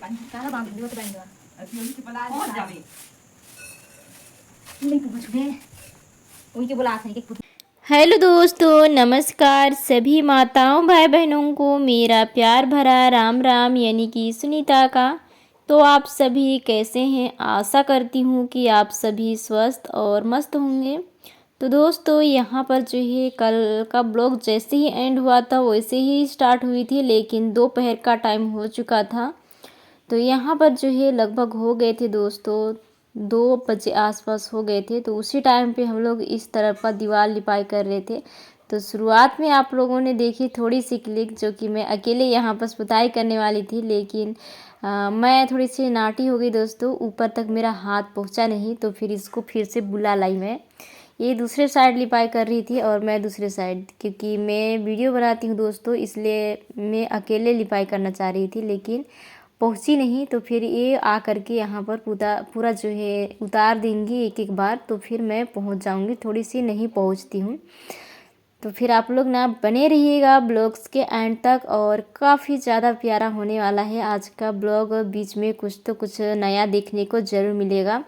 काला बांध दियो तो बांध दो अभी उनकी बला और जावे नहीं पूछ बे उनके बोला आथे के पूछ। हेलो दोस्तों, नमस्कार। सभी माताओं भाई बहनों को मेरा प्यार भरा राम राम, यानी कि सुनीता का। तो आप सभी कैसे हैं? आशा करती हूँ कि आप सभी स्वस्थ और मस्त होंगे। तो दोस्तों, यहाँ पर जो है कल का ब्लॉग जैसे ही एंड हुआ था वैसे ही स्टार्ट हुई थी, लेकिन दोपहर का टाइम हो चुका था। तो यहाँ पर जो है लगभग हो गए थे दोस्तों 2 बजे आसपास हो गए थे। तो उसी टाइम पे हम लोग इस तरफ का दीवार लिपाई कर रहे थे। तो शुरुआत में आप लोगों ने देखी थोड़ी सी क्लिक, जो कि मैं अकेले यहाँ पर पुताई करने वाली थी, लेकिन मैं थोड़ी सी नाटी हो गई दोस्तों, ऊपर तक मेरा हाथ पहुँचा नहीं। तो फिर इसको फिर से बुला लाई मैं। ये दूसरे साइड लिपाई कर रही थी और मैं दूसरे साइड, क्योंकि मैं वीडियो बनाती हूँ दोस्तों, इसलिए मैं अकेले लिपाई करना चाह रही थी, लेकिन पहुँची नहीं। तो फिर ये आ करके यहाँ पर पूरा जो है उतार देंगी एक एक बार, तो फिर मैं पहुँच जाऊँगी। थोड़ी सी नहीं पहुँचती हूँ। तो फिर आप लोग ना बने रहिएगा ब्लॉग्स के एंड तक, और काफ़ी ज़्यादा प्यारा होने वाला है आज का ब्लॉग। बीच में कुछ तो कुछ नया देखने को ज़रूर मिलेगा।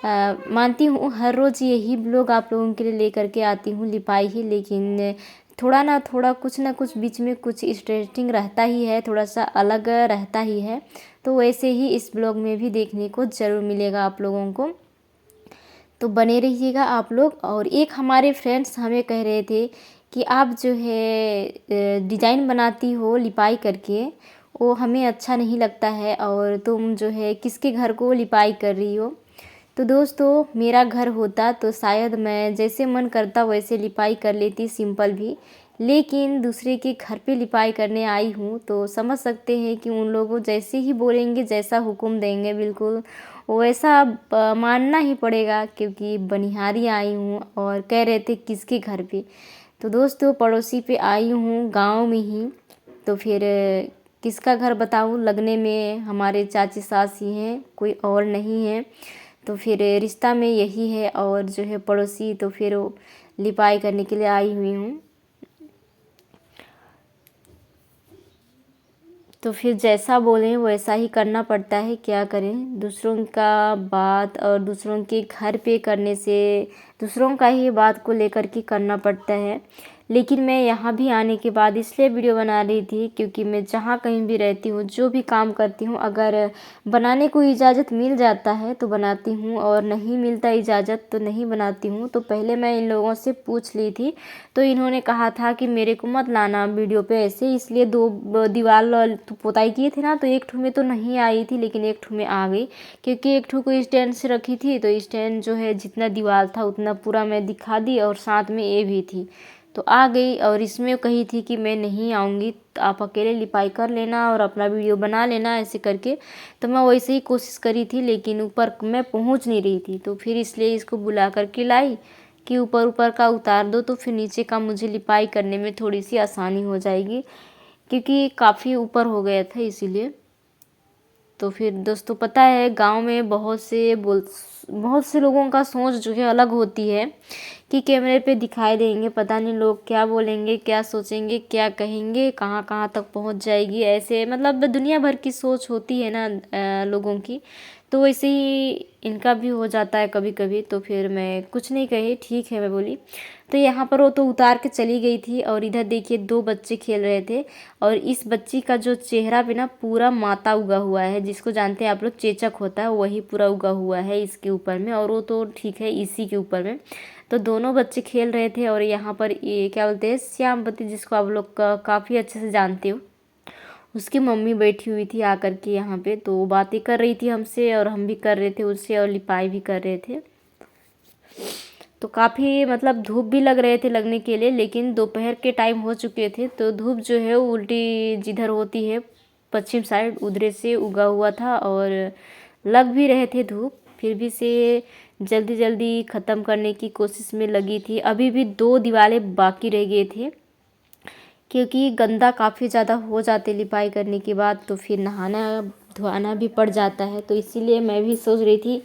मानती हूँ हर रोज़ यही ब्लॉग आप लोगों के लिए लेकर के आती हूँ, लिपाई ही, लेकिन थोड़ा कुछ ना कुछ बीच में कुछ इंटरेस्टिंग रहता ही है, थोड़ा सा अलग रहता ही है। तो वैसे ही इस ब्लॉग में भी देखने को ज़रूर मिलेगा आप लोगों को। तो बने रहिएगा आप लोग। और एक हमारे फ्रेंड्स हमें कह रहे थे कि आप जो है डिज़ाइन बनाती हो लिपाई करके, वो हमें अच्छा नहीं लगता है, और तुम जो है किसके घर को लिपाई कर रही हो। तो दोस्तों, मेरा घर होता तो शायद मैं जैसे मन करता वैसे लिपाई कर लेती, सिंपल भी। लेकिन दूसरे के घर पे लिपाई करने आई हूँ, तो समझ सकते हैं कि उन लोगों जैसे ही बोलेंगे, जैसा हुक्म देंगे, बिल्कुल वैसा मानना ही पड़ेगा, क्योंकि बनिहारी आई हूँ। और कह रहे थे किसके घर पे, तो दोस्तों पड़ोसी पे आई हूँ, गाँव में ही। तो फिर किसका घर बताऊँ, लगने में हमारे चाची सास ही हैं, कोई और नहीं है। तो फिर रिश्ता में यही है, और जो है पड़ोसी, तो फिर लिपाई करने के लिए आई हुई हूँ। तो फिर जैसा बोलें वैसा ही करना पड़ता है, क्या करें। दूसरों का बात और दूसरों के घर पे करने से दूसरों का ही बात को लेकर के करना पड़ता है। लेकिन मैं यहाँ भी आने के बाद इसलिए वीडियो बना रही थी, क्योंकि मैं जहाँ कहीं भी रहती हूँ, जो भी काम करती हूँ, अगर बनाने को इजाज़त मिल जाता है तो बनाती हूँ, और नहीं मिलता इजाज़त तो नहीं बनाती हूँ। तो पहले मैं इन लोगों से पूछ ली थी, तो इन्होंने कहा था कि मेरे को मत लाना वीडियो पे ऐसे, इसलिए 2 दीवार तो पोताई किए थे ना, तो एक ठू में तो नहीं आई थी, लेकिन एक ठू में आ गई, क्योंकि एक ठू को स्टैंड से रखी थी। तो स्टैंड जो है जितना दीवार था उतना पूरा मैं दिखा दी, और साथ में ये भी थी, तो आ गई। और इसमें कही थी कि मैं नहीं आऊँगी, तो आप अकेले लिपाई कर लेना और अपना वीडियो बना लेना, ऐसे करके। तो मैं वैसे ही कोशिश करी थी, लेकिन ऊपर मैं पहुंच नहीं रही थी। तो फिर इसलिए इसको बुला कर के लाई कि ऊपर ऊपर का उतार दो, तो फिर नीचे का मुझे लिपाई करने में थोड़ी सी आसानी हो जाएगी, क्योंकि काफ़ी ऊपर हो गया था इसीलिए। तो फिर दोस्तों, पता है गांव में बहुत से लोगों का सोच जो है अलग होती है, कि कैमरे पे दिखाई देंगे, पता नहीं लोग क्या बोलेंगे, क्या सोचेंगे, क्या कहेंगे, कहाँ कहाँ तक पहुंच जाएगी, ऐसे मतलब दुनिया भर की सोच होती है ना लोगों की। तो वैसे ही इनका भी हो जाता है कभी कभी। तो फिर मैं कुछ नहीं कही, ठीक है मैं बोली। तो यहाँ पर वो तो उतार के चली गई थी, और इधर देखिए 2 बच्चे खेल रहे थे, और इस बच्ची का जो चेहरा पे ना पूरा माता उगा हुआ है, जिसको जानते हैं आप लोग चेचक होता है, वही पूरा उगा हुआ है इसके ऊपर में, और वो तो ठीक है इसी के ऊपर में। तो दोनों बच्चे खेल रहे थे, और यहाँ पर ये क्या बोलते हैं श्यामवती, जिसको आप लोग काफ़ी अच्छे से जानते हो, उसकी मम्मी बैठी हुई थी आकर के यहाँ पे। तो बातें कर रही थी हमसे, और हम भी कर रहे थे उससे, और लिपाई भी कर रहे थे। तो काफ़ी मतलब धूप भी लग रहे थे लगने के लिए, लेकिन दोपहर के टाइम हो चुके थे, तो धूप जो है उल्टी जिधर होती है पश्चिम साइड, उधर से उगा हुआ था, और लग भी रहे थे धूप। फिर भी से जल्दी जल्दी ख़त्म करने की कोशिश में लगी थी। अभी भी 2 दीवारें बाकी रह गए थे, क्योंकि गंदा काफ़ी ज़्यादा हो जाते लिपाई करने के बाद, तो फिर नहाना धोना भी पड़ जाता है। तो इसीलिए मैं भी सोच रही थी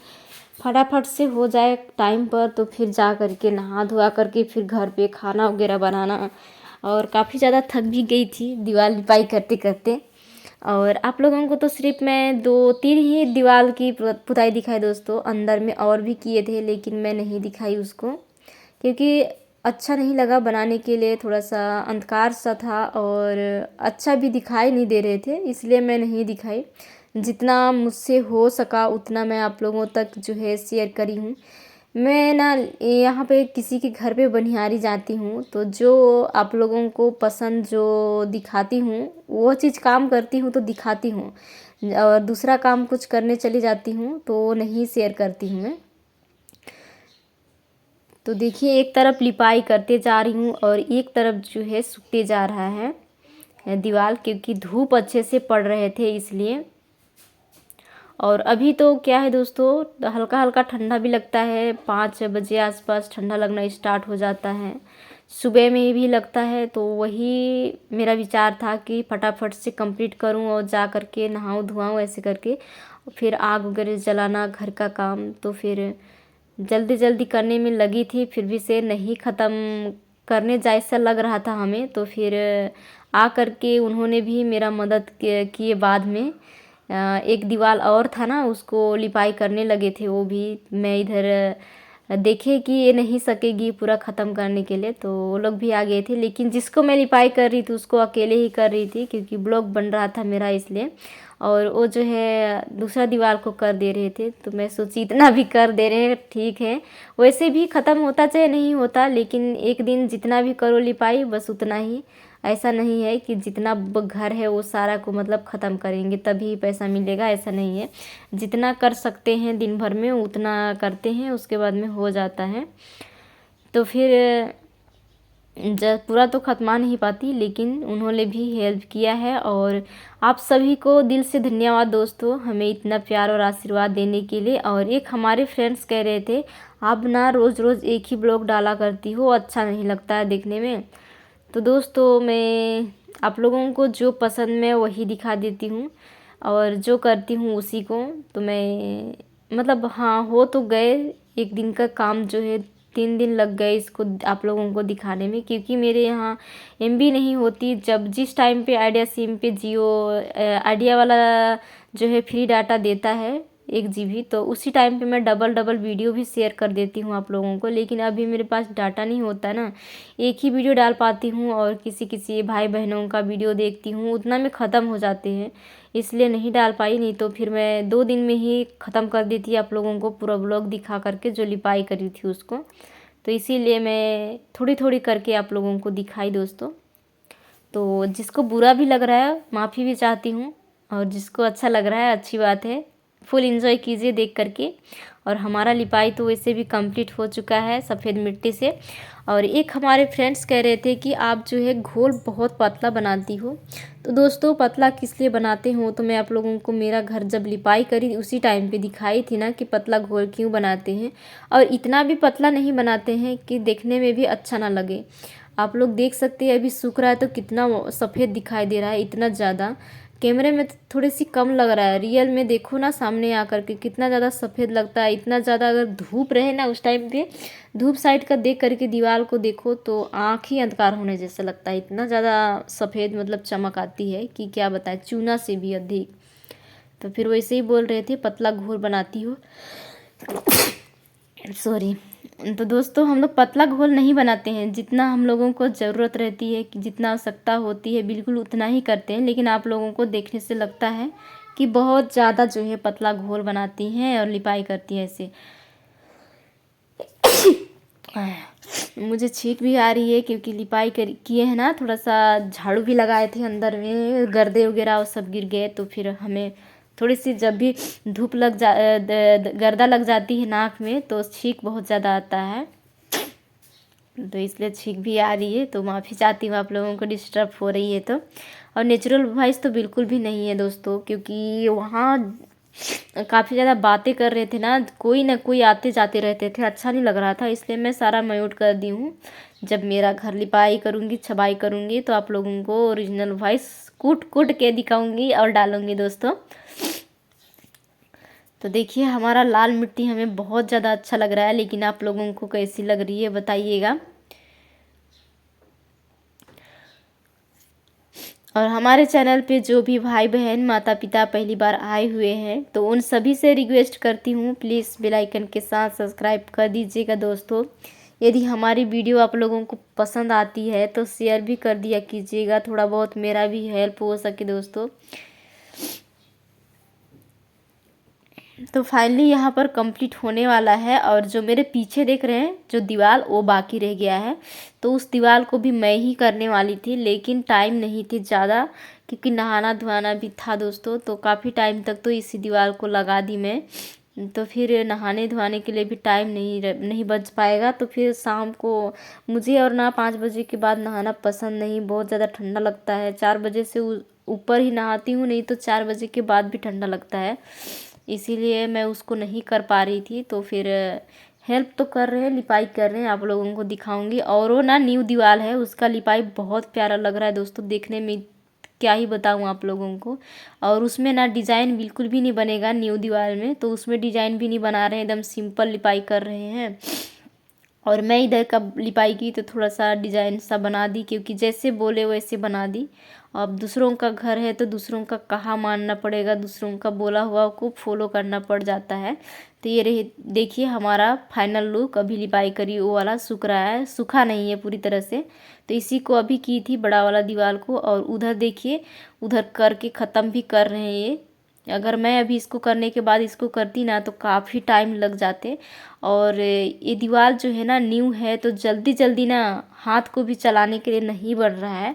फटाफट से हो जाए टाइम पर, तो फिर जा करके नहा धोआ करके फिर घर पे खाना वगैरह बनाना। और काफ़ी ज़्यादा थक भी गई थी दीवार लिपाई करते करते। और आप लोगों को तो सिर्फ मैं 2-3 ही दीवार की पुताई दिखाई दोस्तों, अंदर में और भी किए थे लेकिन मैं नहीं दिखाई उसको, क्योंकि अच्छा नहीं लगा बनाने के लिए, थोड़ा सा अंधकार सा था और अच्छा भी दिखाई नहीं दे रहे थे, इसलिए मैं नहीं दिखाई। जितना मुझसे हो सका उतना मैं आप लोगों तक जो है शेयर करी हूँ। मैं ना यहाँ पे किसी के घर पे बनिहारी जाती हूँ, तो जो आप लोगों को पसंद जो दिखाती हूँ वो चीज़ काम करती हूँ तो दिखाती हूँ, और दूसरा काम कुछ करने चली जाती हूँ तो वो नहीं शेयर करती हूँ मैं। तो देखिए एक तरफ लिपाई करते जा रही हूँ और एक तरफ जो है सूखते जा रहा है दीवार, क्योंकि धूप अच्छे से पड़ रहे थे इसलिए। और अभी तो क्या है दोस्तों, हल्का हल्का ठंडा भी लगता है, 5 बजे आसपास ठंडा लगना स्टार्ट हो जाता है, सुबह में भी लगता है। तो वही मेरा विचार था कि फटाफट से कंप्लीट करूं और जा कर के नहाऊं धोआऊं ऐसे करके, फिर आग वगैरह जलाना घर का काम, तो फिर जल्दी जल्दी करने में लगी थी, फिर भी से नहीं ख़त्म करने जैसा लग रहा था हमें। तो फिर आ कर के उन्होंने भी मेरा मदद किए बाद में। एक दीवार और था ना, उसको लिपाई करने लगे थे वो भी, मैं इधर देखे कि ये नहीं सकेगी पूरा ख़त्म करने के लिए, तो वो लोग भी आ गए थे। लेकिन जिसको मैं लिपाई कर रही थी उसको अकेले ही कर रही थी, क्योंकि ब्लॉग बन रहा था मेरा इसलिए, और वो जो है दूसरा दीवार को कर दे रहे थे। तो मैं सोची इतना भी कर दे रहे हैं ठीक है, वैसे भी ख़त्म होता चाहे नहीं होता, लेकिन एक दिन जितना भी करो लिपाई बस उतना ही। ऐसा नहीं है कि जितना घर है वो सारा को मतलब ख़त्म करेंगे तभी पैसा मिलेगा, ऐसा नहीं है। जितना कर सकते हैं दिन भर में उतना करते हैं, उसके बाद में हो जाता है। तो फिर जब पूरा तो ख़त्मा नहीं पाती, लेकिन उन्होंने भी हेल्प किया है। और आप सभी को दिल से धन्यवाद दोस्तों, हमें इतना प्यार और आशीर्वाद देने के लिए। और एक हमारे फ्रेंड्स कह रहे थे आप ना रोज़ रोज़ एक ही ब्लॉग डाला करती हो, अच्छा नहीं लगता है देखने में। तो दोस्तों मैं आप लोगों को जो पसंद मैं वही दिखा देती हूँ, और जो करती हूँ उसी को। तो मैं मतलब हाँ, हो तो गए एक दिन का काम जो है, 3 दिन लग गए इसको आप लोगों को दिखाने में, क्योंकि मेरे यहाँ MB नहीं होती। जब जिस टाइम पे आइडिया सिम पे जियो आइडिया वाला जो है फ्री डाटा देता है 1 GB, तो उसी टाइम पे मैं डबल वीडियो भी शेयर कर देती हूँ आप लोगों को। लेकिन अभी मेरे पास डाटा नहीं होता ना, एक ही वीडियो डाल पाती हूँ, और किसी भाई बहनों का वीडियो देखती हूँ उतना में ख़त्म हो जाते हैं, इसलिए नहीं डाल पाई। नहीं तो फिर मैं 2 दिन में ही ख़त्म कर देती आप लोगों को पूरा ब्लॉग दिखा करके जो लिपाई करी थी उसको। तो इसीलिए मैं थोड़ी थोड़ी करके आप लोगों को दिखाई दोस्तों। तो जिसको बुरा भी लग रहा है माफ़ी भी चाहती हूँ, और जिसको अच्छा लग रहा है अच्छी बात है, फुल एंजॉय कीजिए देख करके। और हमारा लिपाई तो वैसे भी कंप्लीट हो चुका है सफ़ेद मिट्टी से। और एक हमारे फ्रेंड्स कह रहे थे कि आप जो है घोल बहुत पतला बनाती हो। तो दोस्तों पतला किस लिए बनाते हो, तो मैं आप लोगों को मेरा घर जब लिपाई करी उसी टाइम पे दिखाई थी ना कि पतला घोल क्यों बनाते हैं। और इतना भी पतला नहीं बनाते हैं कि देखने में भी अच्छा ना लगे। आप लोग देख सकते हैं अभी सूख रहा है तो कितना सफ़ेद दिखाई दे रहा है, इतना ज़्यादा। कैमरे में थोड़ी सी कम लग रहा है, रियल में देखो ना सामने आकर के कितना ज़्यादा सफ़ेद लगता है। इतना ज़्यादा अगर धूप रहे ना उस टाइम पे, धूप साइड का देख करके दीवार को देखो तो आँख ही अंधकार होने जैसा लगता है, इतना ज़्यादा सफ़ेद मतलब चमक आती है कि क्या बताएं, चूना से भी अधिक। तो फिर वैसे ही बोल रहे थे पतला घोल बनाती हो सॉरी। तो दोस्तों हम लोग पतला घोल नहीं बनाते हैं, जितना हम लोगों को ज़रूरत रहती है कि जितना आवश्यकता होती है बिल्कुल उतना ही करते हैं। लेकिन आप लोगों को देखने से लगता है कि बहुत ज़्यादा जो है पतला घोल बनाती हैं और लिपाई करती हैं ऐसे। मुझे छींक भी आ रही है क्योंकि लिपाई किए हैं ना, थोड़ा सा झाड़ू भी लगाए थे अंदर में, गर्दे वगैरह वो सब गिर गए। तो फिर हमें थोड़ी सी जब भी धूप गर्दा लग जाती है नाक में तो छींक बहुत ज़्यादा आता है, तो इसलिए छींक भी आ रही है। तो माफ़ी चाहती हूँ आप लोगों को डिस्टर्ब हो रही है तो। और नेचुरल वॉइस तो बिल्कुल भी नहीं है दोस्तों, क्योंकि वहाँ काफ़ी ज़्यादा बातें कर रहे थे ना, कोई ना कोई आते जाते रहते थे, अच्छा नहीं लग रहा था, इसलिए मैं सारा म्यूट कर दी हूँ। जब मेरा घर लिपाई करूँगी छबाई करूँगी तो आप लोगों को ओरिजिनल वॉइस कूट कूट के दिखाऊँगी और डालूँगी दोस्तों। तो देखिए हमारा लाल मिट्टी हमें बहुत ज़्यादा अच्छा लग रहा है, लेकिन आप लोगों को कैसी लग रही है बताइएगा। और हमारे चैनल पे जो भी भाई बहन माता पिता पहली बार आए हुए हैं तो उन सभी से रिक्वेस्ट करती हूँ प्लीज़ बेल आइकन के साथ सब्सक्राइब कर दीजिएगा दोस्तों। यदि हमारी वीडियो आप लोगों को पसंद आती है तो शेयर भी कर दिया कीजिएगा, थोड़ा बहुत मेरा भी हेल्प हो सके दोस्तों। तो फाइनली यहाँ पर कंप्लीट होने वाला है और जो मेरे पीछे देख रहे हैं जो दीवार वो बाकी रह गया है, तो उस दीवार को भी मैं ही करने वाली थी लेकिन टाइम नहीं थी ज़्यादा क्योंकि नहाना धोना भी था दोस्तों। तो काफ़ी टाइम तक तो इसी दीवार को लगा दी मैं, तो फिर नहाने धोने के लिए भी टाइम नहीं बच पाएगा। तो फिर शाम को मुझे और ना 5 बजे के बाद नहाना पसंद नहीं, बहुत ज़्यादा ठंडा लगता है। 4 बजे से ऊपर ही नहाती हूँ, नहीं तो 4 बजे के बाद भी ठंडा लगता है, इसीलिए मैं उसको नहीं कर पा रही थी। तो फिर हेल्प तो कर रहे हैं, लिपाई कर रहे हैं, आप लोगों को दिखाऊंगी। और वो ना न्यू दीवार है, उसका लिपाई बहुत प्यारा लग रहा है दोस्तों देखने में, क्या ही बताऊं आप लोगों को। और उसमें ना डिज़ाइन बिल्कुल भी नहीं बनेगा न्यू दीवार में, तो उसमें डिज़ाइन भी नहीं बना रहे हैं, एकदम सिंपल लिपाई कर रहे हैं। और मैं इधर का लिपाई की तो थोड़ा सा डिज़ाइन सा बना दी, क्योंकि जैसे बोले वैसे बना दी। अब दूसरों का घर है तो दूसरों का कहाँ मानना पड़ेगा, दूसरों का बोला हुआ को फॉलो करना पड़ जाता है। तो ये रही देखिए हमारा फाइनल लुक, अभी लिपाई करी वो वाला सूख रहा है, सूखा नहीं है पूरी तरह से। तो इसी को अभी की थी बड़ा वाला दीवार को, और उधर देखिए उधर करके ख़त्म भी कर रहे हैं ये। अगर मैं अभी इसको करने के बाद इसको करती ना तो काफ़ी टाइम लग जाते। और ये दीवार जो है ना न्यू है तो जल्दी जल्दी ना हाथ को भी चलाने के लिए नहीं बढ़ रहा है।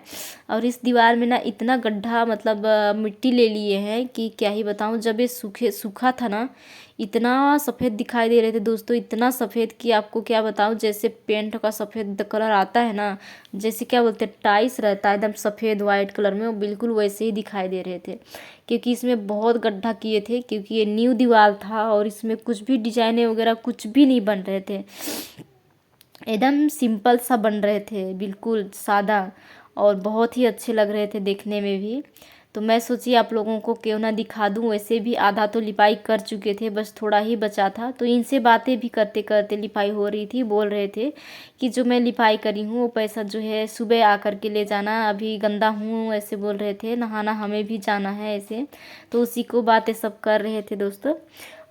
और इस दीवार में ना इतना गड्ढा मतलब मिट्टी ले लिए हैं कि क्या ही बताऊं। जब ये सूखा था ना इतना सफ़ेद दिखाई दे रहे थे दोस्तों, इतना सफ़ेद कि आपको क्या बताऊं, जैसे पेंट का सफ़ेद कलर आता है ना, जैसे क्या बोलते हैं टाइल्स रहता है एकदम सफ़ेद वाइट कलर में, वो बिल्कुल वैसे ही दिखाई दे रहे थे। क्योंकि इसमें बहुत गड्ढा किए थे, क्योंकि ये न्यू दीवार था और इसमें कुछ भी डिजाइने वगैरह कुछ भी नहीं बन रहे थे, एकदम सिंपल सा बन रहे थे, बिल्कुल सादा, और बहुत ही अच्छे लग रहे थे देखने में भी। तो मैं सोची आप लोगों को क्यों ना दिखा दूं, वैसे भी आधा तो लिपाई कर चुके थे, बस थोड़ा ही बचा था। तो इनसे बातें भी करते करते लिपाई हो रही थी, बोल रहे थे कि जो मैं लिपाई करी हूँ वो पैसा जो है सुबह आकर के ले जाना, अभी गंदा हूँ ऐसे बोल रहे थे, नहाना हमें भी जाना है ऐसे। तो उसी को बातें सब कर रहे थे दोस्तों।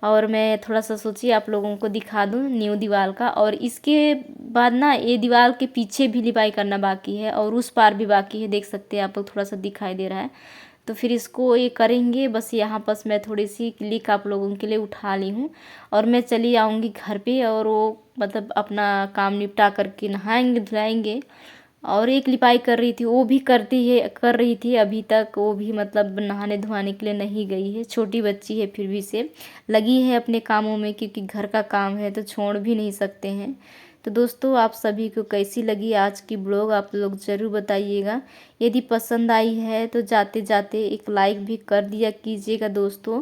और मैं थोड़ा सा सोची आप लोगों को दिखा दूं न्यू दीवार का। और इसके बाद ना ये दीवार के पीछे भी लिपाई करना बाकी है और उस पार भी बाकी है, देख सकते हैं आप लोग, थोड़ा सा दिखाई दे रहा है। तो फिर इसको ये करेंगे बस। यहाँ बस मैं थोड़ी सी क्लिक आप लोगों के लिए उठा ली हूँ और मैं चली आऊँगी घर पे, और वो मतलब अपना काम निपटा करके नहाएंगे धुलाएंगे। और एक लिपाई कर रही थी वो भी कर रही थी अभी तक, वो भी मतलब नहाने धोने के लिए नहीं गई है, छोटी बच्ची है फिर भी से लगी है अपने कामों में, क्योंकि घर का काम है तो छोड़ भी नहीं सकते हैं। तो दोस्तों आप सभी को कैसी लगी आज की ब्लॉग आप लोग ज़रूर बताइएगा। यदि पसंद आई है तो जाते जाते एक लाइक भी कर दिया कीजिएगा दोस्तों।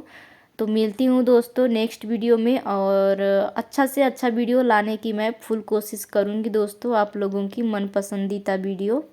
तो मिलती हूँ दोस्तों नेक्स्ट वीडियो में, और अच्छा से अच्छा वीडियो लाने की मैं फुल कोशिश करूँगी दोस्तों, आप लोगों की मनपसंदीदा वीडियो।